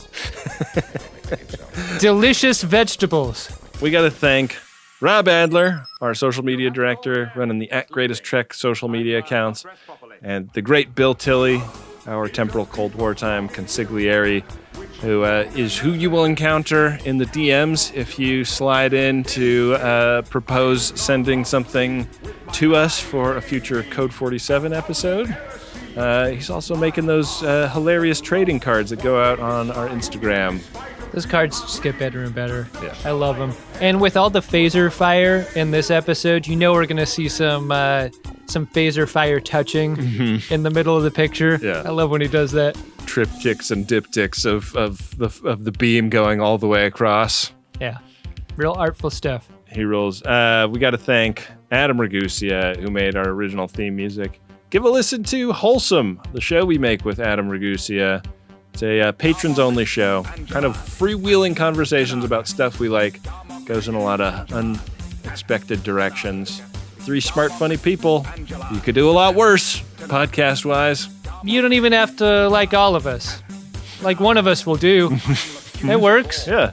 Delicious vegetables. We got to thank Rob Adler, our social media director, running the @GreatestTrek social media accounts, and the great Bill Tilley, our temporal Cold War time consigliere, who is who you will encounter in the DMs if you slide in to propose sending something to us for a future Code 47 episode. He's also making those hilarious trading cards that go out on our Instagram. Those cards just get better and better. Yeah. I love them. And with all the phaser fire in this episode, you know we're going to see some phaser fire touching in the middle of the picture. Yeah. I love when he does that. Triptychs and diptychs of the beam going all the way across. Yeah. Real artful stuff. He rules. We got to thank Adam Ragusia, who made our original theme music. Give a listen to Wholesome, the show we make with Adam Ragusia. It's a patrons-only show, kind of freewheeling conversations about stuff we like. Goes in a lot of unexpected directions. 3 smart, funny people. You could do a lot worse, podcast-wise. You don't even have to like all of us. Like one of us will do. It works. Yeah.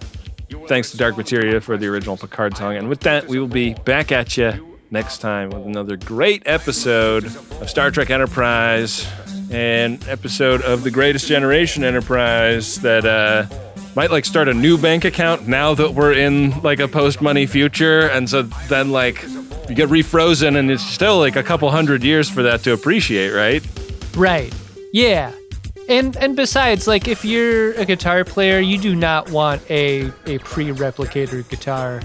Thanks to Dark Materia for the original Picard song. And with that, we will be back at you next time with another great episode of Star Trek Enterprise, an episode of the Greatest Generation Enterprise that might like start a new bank account now that we're in like a post-money future. And so then like you get refrozen and it's still like a couple hundred years for that to appreciate, right? Right. Yeah. And besides, like if you're a guitar player, you do not want a pre-replicator guitar.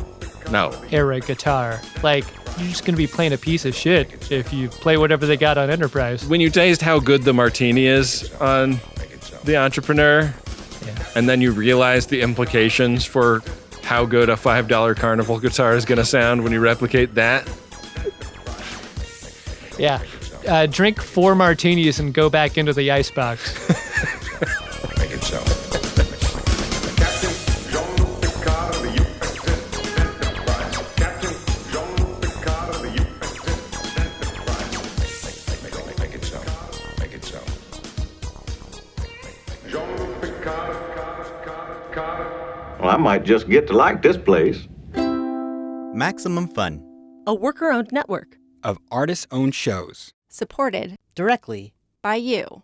No. Era guitar. Like you're just going to be playing a piece of shit if you play whatever they got on Enterprise. When you taste how good the martini is on the Entrepreneur, and then you realize the implications for how good a $5 Carnival guitar is going to sound when you replicate that. Yeah. Drink 4 martinis and go back into the icebox. Make it so. Well, I might just get to like this place. Maximum Fun. A worker-owned network Of artist-owned shows. supported directly by you.